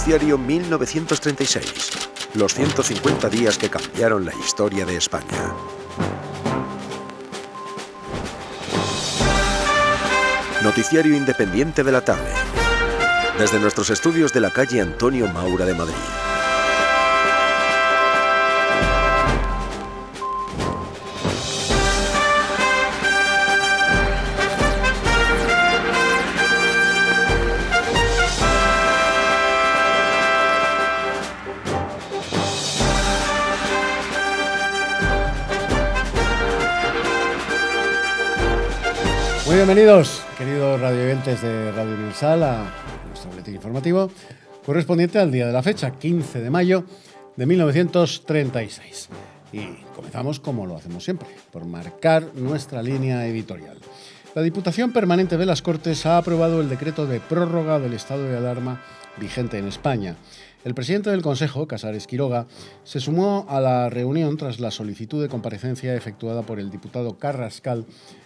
Noticiario 1936. Los 150 días que cambiaron la historia de España. Noticiario independiente de la tarde. Desde nuestros estudios de la calle Antonio Maura de Madrid. Muy bienvenidos, queridos radioyentes de Radio Universal, a nuestro boletín informativo correspondiente al día de la fecha, 15 de mayo de 1936. Y comenzamos como lo hacemos siempre, por marcar nuestra línea editorial. La Diputación Permanente de las Cortes ha aprobado el decreto de prórroga del estado de alarma vigente en España. El presidente del Consejo, Casares Quiroga, se sumó a la reunión tras la solicitud de comparecencia efectuada por el diputado Carrascal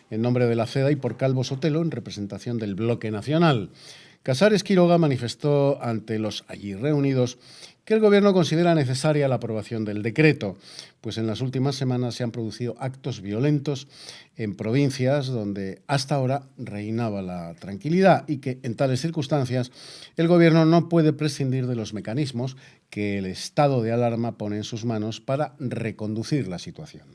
en nombre de la CEDA y por Calvo Sotelo en representación del Bloque Nacional. Casares Quiroga manifestó ante los allí reunidos que el Gobierno considera necesaria la aprobación del decreto, pues en las últimas semanas se han producido actos violentos en provincias donde hasta ahora reinaba la tranquilidad y que en tales circunstancias el Gobierno no puede prescindir de los mecanismos que el estado de alarma pone en sus manos para reconducir la situación.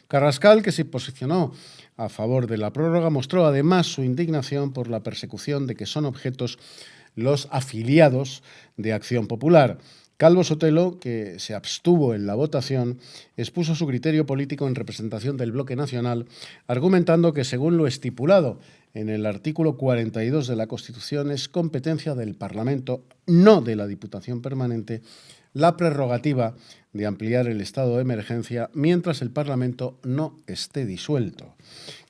Carrascal, que se posicionó a favor de la prórroga, mostró además su indignación por la persecución de que son objetos los afiliados de Acción Popular. Calvo Sotelo, que se abstuvo en la votación, expuso su criterio político en representación del Bloque Nacional, argumentando que, según lo estipulado en el artículo 42 de la Constitución, es competencia del Parlamento, no de la Diputación Permanente, la prerrogativa de ampliar el estado de emergencia mientras el Parlamento no esté disuelto.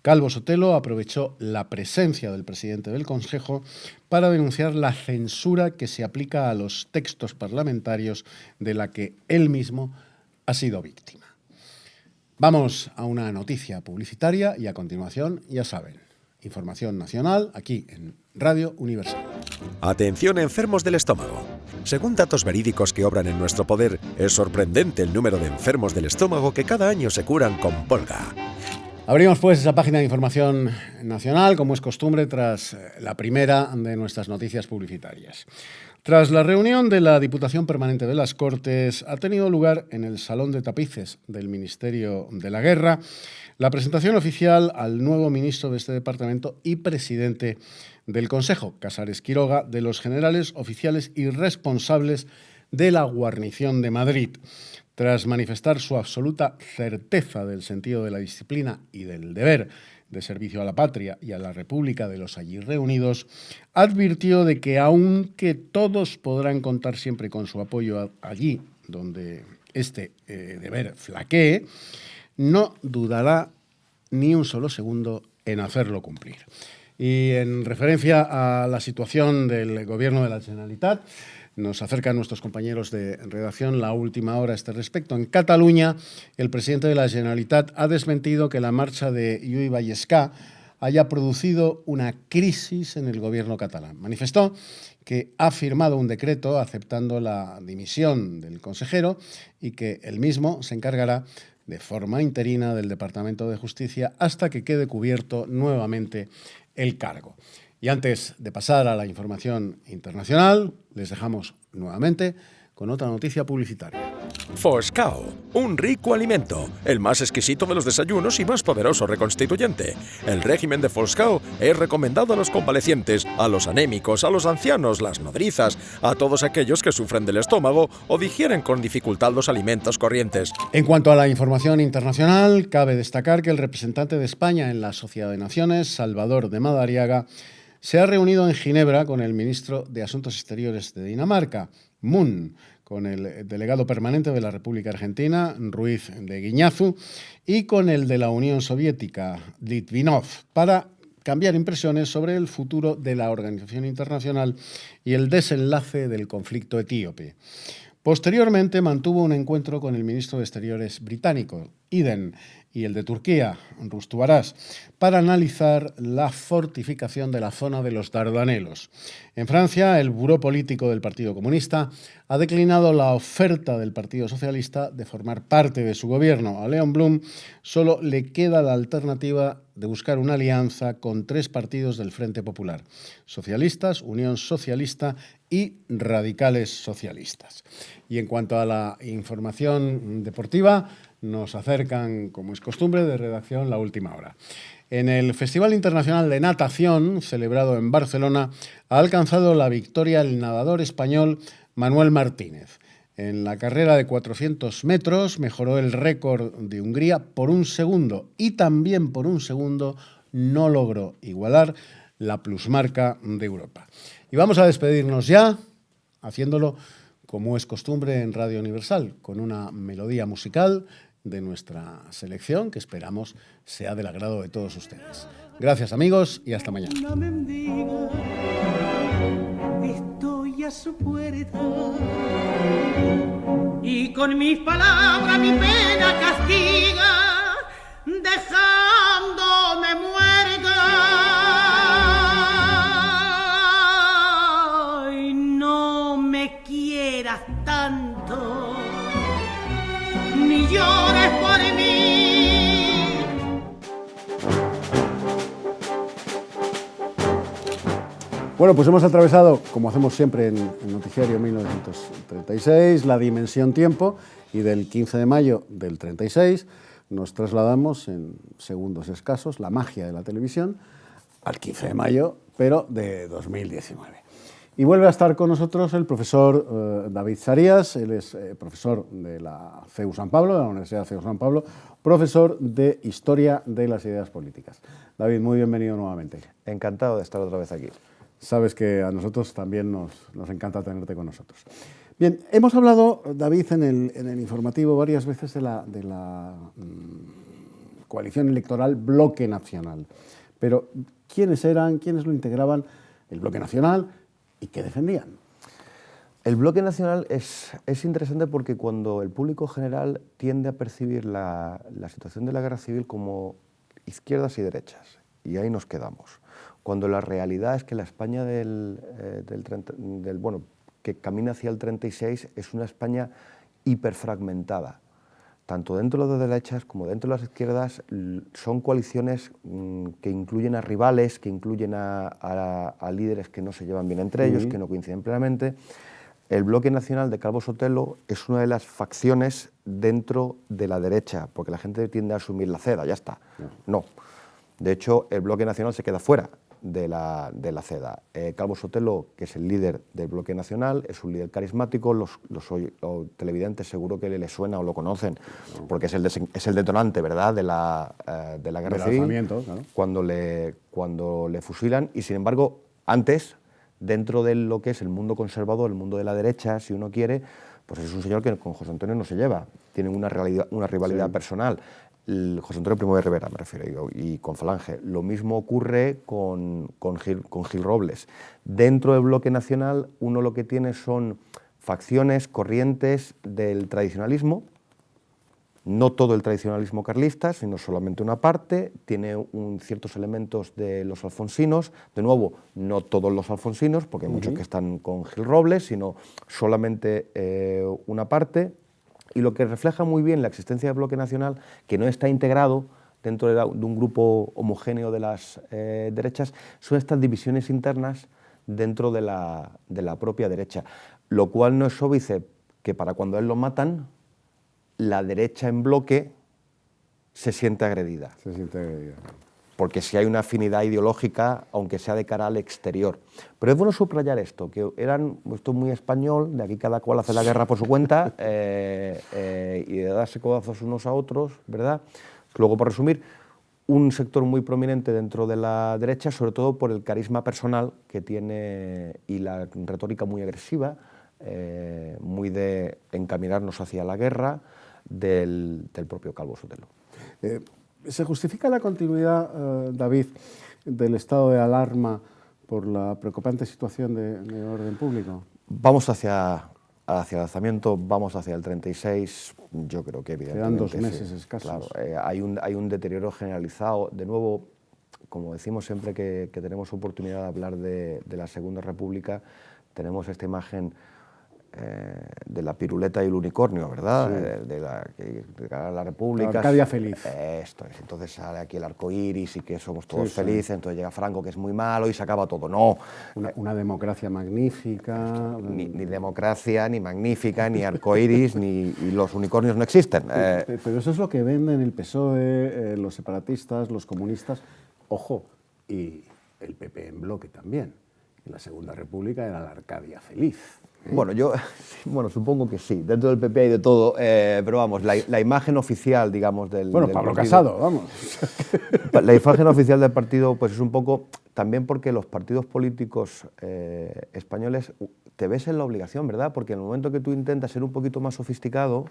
Calvo Sotelo aprovechó la presencia del presidente del Consejo para denunciar la censura que se aplica a los textos parlamentarios de la que él mismo ha sido víctima. Vamos a una noticia publicitaria y a continuación, ya saben, información nacional aquí en Radio Universal. Atención, enfermos del estómago. Según datos verídicos que obran en nuestro poder, es sorprendente el número de enfermos del estómago que cada año se curan con Polga. Abrimos pues esa página de información nacional, como es costumbre, tras la primera de nuestras noticias publicitarias. Tras la reunión de la Diputación Permanente de las Cortes, ha tenido lugar en el Salón de Tapices del Ministerio de la Guerra la presentación oficial al nuevo ministro de este departamento y presidente del Consejo, Casares Quiroga, de los generales, oficiales y responsables de la guarnición de Madrid. Tras manifestar su absoluta certeza del sentido de la disciplina y del deber de servicio a la patria y a la República de los allí reunidos, advirtió de que aunque todos podrán contar siempre con su apoyo allí donde este deber flaquee, no dudará ni un solo segundo en hacerlo cumplir. Y en referencia a la situación del Gobierno de la Generalitat, nos acercan nuestros compañeros de redacción la última hora a este respecto. En Cataluña, el presidente de la Generalitat ha desmentido que la marcha de Lluís Vallescà haya producido una crisis en el gobierno catalán. Manifestó que ha firmado un decreto aceptando la dimisión del consejero y que él mismo se encargará de forma interina del Departamento de Justicia hasta que quede cubierto nuevamente el cargo. Y antes de pasar a la información internacional, les dejamos nuevamente con otra noticia publicitaria. Foscao, un rico alimento, el más exquisito de los desayunos y más poderoso reconstituyente. El régimen de Foscao es recomendado a los convalecientes, a los anémicos, a los ancianos, las nodrizas, a todos aquellos que sufren del estómago o digieren con dificultad los alimentos corrientes. En cuanto a la información internacional, cabe destacar que el representante de España en la Sociedad de Naciones, Salvador de Madariaga, se ha reunido en Ginebra con el ministro de Asuntos Exteriores de Dinamarca, Moon, con el delegado permanente de la República Argentina, Ruiz de Guiñazú, y con el de la Unión Soviética, Litvinov, para cambiar impresiones sobre el futuro de la organización internacional y el desenlace del conflicto etíope. Posteriormente mantuvo un encuentro con el ministro de Exteriores británico, Iden, y el de Turquía, Rustu Varas, para analizar la fortificación de la zona de los Dardanelos. En Francia, el buró político del Partido Comunista ha declinado la oferta del Partido Socialista de formar parte de su gobierno. A Léon Blum solo le queda la alternativa de buscar una alianza con 3 partidos del Frente Popular: socialistas, Unión Socialista y radicales socialistas. Y en cuanto a la información deportiva, nos acercan, como es costumbre, de redacción La Última Hora. En el Festival Internacional de Natación, celebrado en Barcelona, ha alcanzado la victoria el nadador español Manuel Martínez. En la carrera de 400 metros mejoró el récord de Hungría por 1 segundo y también por 1 segundo no logró igualar la plusmarca de Europa. Y vamos a despedirnos ya, haciéndolo como es costumbre en Radio Universal, con una melodía musical de nuestra selección que esperamos sea del agrado de todos ustedes. Gracias, amigos, y hasta mañana. Una mendiga, estoy a su puerta y con mis palabras mi pena castiga, dejándome muerta. Y no me quieras tanto, ni llores por mí. Bueno, pues hemos atravesado, como hacemos siempre en el Noticiario 1936, la dimensión tiempo, y del 15 de mayo del 36 nos trasladamos en segundos escasos, la magia de la televisión, al 15 de mayo, pero de 2019. Y vuelve a estar con nosotros el profesor David Sarías. Él es profesor de la CEU San Pablo, de la Universidad CEU San Pablo, profesor de Historia de las Ideas Políticas. David, muy bienvenido nuevamente. Encantado de estar otra vez aquí. Sabes que a nosotros también nos encanta tenerte con nosotros. Bien, hemos hablado, David, en el informativo varias veces de la coalición electoral Bloque Nacional. Pero, ¿quiénes eran, quiénes lo integraban el Bloque Nacional y qué defendían? El Bloque Nacional es interesante porque cuando el público general tiende a percibir la situación de la guerra civil como izquierdas y derechas, y ahí nos quedamos. Cuando la realidad es que la España que camina hacia el 36 es una España hiperfragmentada. Tanto dentro de las derechas como dentro de las izquierdas son coaliciones que incluyen a rivales, que incluyen a líderes que no se llevan bien entre ellos, que no coinciden plenamente. El Bloque Nacional de Calvo Sotelo es una de las facciones dentro de la derecha, porque la gente tiende a asumir la CEDA, ya está. No. De hecho, el Bloque Nacional se queda fuera de la CEDA. Calvo Sotelo, que es el líder del Bloque Nacional, es un líder carismático, los televidentes seguro que le suena o lo conocen, porque es el detonante, ¿verdad?, de la guerra civil, claro, cuando le fusilan, y sin embargo, antes, dentro de lo que es el mundo conservador, el mundo de la derecha, si uno quiere, pues es un señor que con José Antonio no se lleva, tienen una rivalidad personal. José Antonio Primo de Rivera, me refiero, y con Falange. Lo mismo ocurre con Gil Robles. Dentro del Bloque Nacional, uno lo que tiene son facciones, corrientes del tradicionalismo, no todo el tradicionalismo carlista, sino solamente una parte, tiene ciertos elementos de los alfonsinos, de nuevo, no todos los alfonsinos, porque hay muchos que están con Gil Robles, sino solamente una parte. Y lo que refleja muy bien la existencia del Bloque Nacional, que no está integrado dentro de un grupo homogéneo de las derechas, son estas divisiones internas dentro de la propia derecha, lo cual no es óbice que para cuando a él lo matan, la derecha en bloque se siente agredida. Se siente agredida. Porque sí hay una afinidad ideológica, aunque sea de cara al exterior. Pero es bueno subrayar esto, que esto es muy español, de aquí cada cual hace la guerra por su cuenta, y de darse codazos unos a otros, ¿verdad? Luego, por resumir, un sector muy prominente dentro de la derecha, sobre todo por el carisma personal que tiene y la retórica muy agresiva, muy de encaminarnos hacia la guerra, del propio Calvo Sotelo. ¿Se justifica la continuidad, David, del estado de alarma por la preocupante situación de orden público? Vamos hacia hacia el alzamiento, vamos hacia el 36, yo creo que evidentemente... Quedan 2 meses escasos. Claro, hay un deterioro generalizado. De nuevo, como decimos siempre que tenemos oportunidad de hablar de la Segunda República, tenemos esta imagen de la piruleta y el unicornio, ¿verdad? Sí. De la República. La Arcadia feliz. Esto es. Entonces sale aquí el arco iris y que somos todos felices, entonces llega Franco, que es muy malo, y se acaba todo. No. Una democracia magnífica. Ni democracia, ni magnífica, ni arco iris, ni los unicornios no existen. Pero eso es lo que venden el PSOE, los separatistas, los comunistas. Ojo, y el PP en bloque también. En la Segunda República era la Arcadia feliz. Bueno, supongo que sí, dentro del PP hay de todo, pero vamos, la imagen oficial, digamos, del Pablo partido, Casado, vamos. La imagen oficial del partido, pues es un poco, también porque los partidos políticos españoles te ves en la obligación, ¿verdad? Porque en el momento que tú intentas ser un poquito más sofisticado,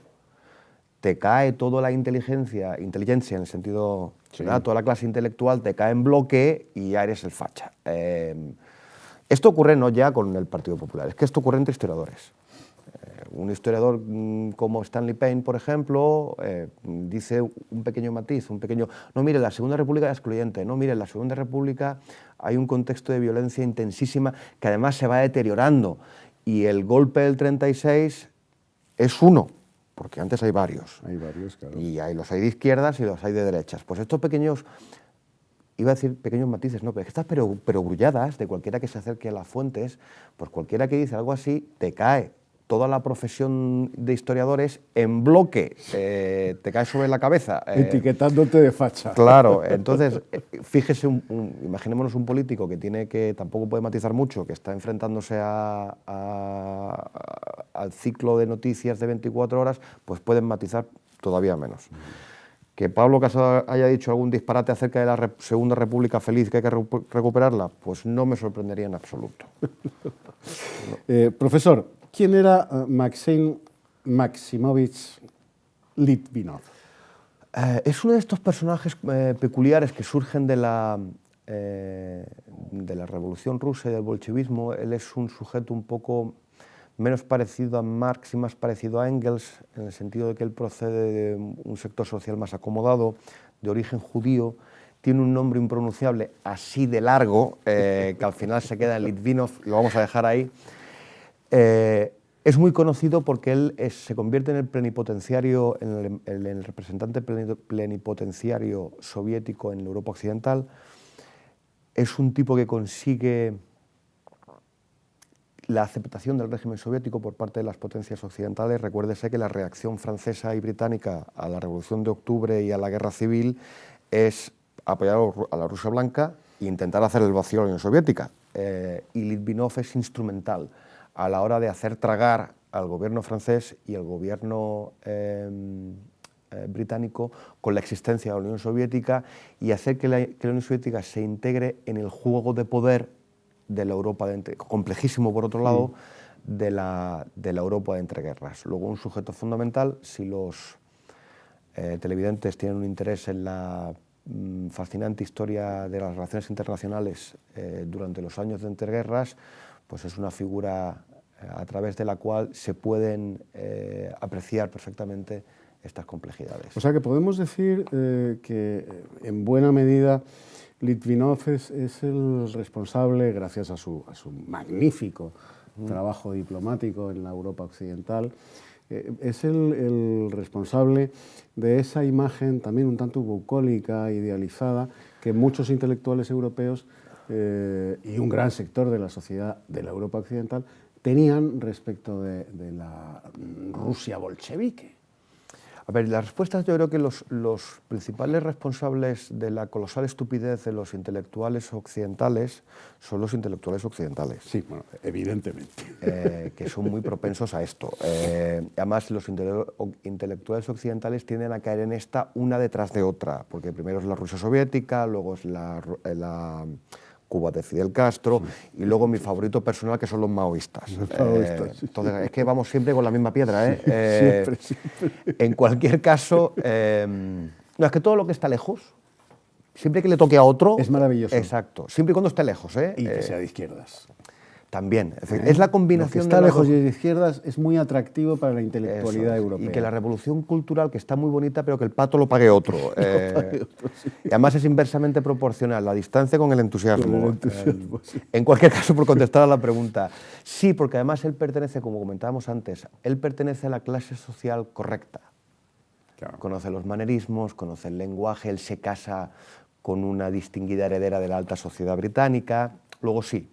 te cae toda la inteligencia en el sentido, ¿verdad? Toda la clase intelectual te cae en bloque y ya eres el facha. Esto ocurre no ya con el Partido Popular, es que esto ocurre entre historiadores. Un historiador como Stanley Payne, por ejemplo, dice un pequeño matiz, no, mire, la Segunda República era excluyente, no, mire, en la Segunda República hay un contexto de violencia intensísima que además se va deteriorando, y el golpe del 36 es uno, porque antes hay varios. Hay varios, claro. Y los hay de izquierdas y los hay de derechas. Pues estos pequeños... Iba a decir pequeños matices, no, pero estas perogrulladas de cualquiera que se acerque a las fuentes, pues cualquiera que dice algo así, te cae toda la profesión de historiadores en bloque, te cae sobre la cabeza. Etiquetándote de facha. Claro, entonces, fíjese, imaginémonos un político que tampoco puede matizar mucho, que está enfrentándose al ciclo de noticias de 24 horas, pues pueden matizar todavía menos. Que Pablo Casado haya dicho algún disparate acerca de la Segunda República feliz, que hay que recuperarla, pues no me sorprendería en absoluto. Profesor, ¿quién era Maxim Maximovich Litvinov? Es uno de estos personajes peculiares que surgen de la Revolución Rusa y del bolchevismo. Él es un sujeto un poco menos parecido a Marx y más parecido a Engels, en el sentido de que él procede de un sector social más acomodado, de origen judío, tiene un nombre impronunciable así de largo, que al final se queda en Litvinov, lo vamos a dejar ahí. Es muy conocido porque él se convierte en el plenipotenciario, en el representante plenipotenciario soviético en Europa Occidental. Es un tipo que consigue la aceptación del régimen soviético por parte de las potencias occidentales. Recuérdese que la reacción francesa y británica a la Revolución de Octubre y a la Guerra Civil es apoyar a la Rusia Blanca e intentar hacer el vacío a la Unión Soviética. Y Litvinov es instrumental a la hora de hacer tragar al gobierno francés y al gobierno británico con la existencia de la Unión Soviética y hacer que la Unión Soviética se integre en el juego de poder de la Europa, complejísimo por otro lado, de la Europa de entreguerras. Luego, un sujeto fundamental, si los televidentes tienen un interés en la fascinante historia de las relaciones internacionales durante los años de entreguerras, pues es una figura a través de la cual se pueden apreciar perfectamente estas complejidades. O sea que podemos decir que en buena medida Litvinov es el responsable, gracias a su magnífico trabajo diplomático en la Europa occidental, es el responsable de esa imagen también un tanto bucólica, idealizada, que muchos intelectuales europeos y un gran sector de la sociedad de la Europa occidental tenían respecto de la Rusia bolchevique. A ver, las respuestas, yo creo que los principales responsables de la colosal estupidez de los intelectuales occidentales son los intelectuales occidentales. Sí, bueno, evidentemente. Que son muy propensos a esto. Además, los intelectuales occidentales tienden a caer en esta una detrás de otra, porque primero es la Rusia soviética, luego es la Cuba de Fidel Castro, y luego mi favorito personal, que son los maoístas. Entonces, es que vamos siempre con la misma piedra. Siempre. En cualquier caso, no, es que todo lo que está lejos, siempre que le toque a otro... Es maravilloso. Exacto, siempre y cuando esté lejos. Y que sea de izquierdas. También. Es la combinación Lo que está de lejos las dos. y de izquierdas es muy atractivo para la intelectualidad Eso es. europea. Y que la revolución cultural, que está muy bonita, pero que el pato lo pague otro. Y además es inversamente proporcional, la distancia con el entusiasmo. Con el entusiasmo, sí. En cualquier caso, por contestar a la pregunta, sí, porque además él pertenece, como comentábamos antes, él pertenece a la clase social correcta. Claro. Conoce los manerismos, conoce el lenguaje, él se casa con una distinguida heredera de la alta sociedad británica. Luego sí,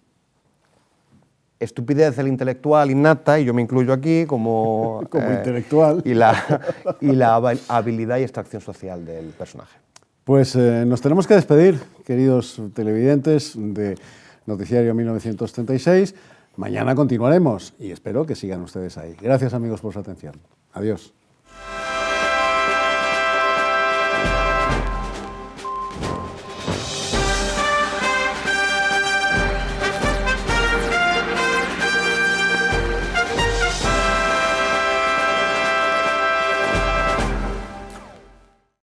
estupidez del intelectual innata, y yo me incluyo aquí como intelectual. y la habilidad y extracción social del personaje. Pues nos tenemos que despedir, queridos televidentes de Noticiario 1936. Mañana continuaremos y espero que sigan ustedes ahí. Gracias, amigos, por su atención. Adiós.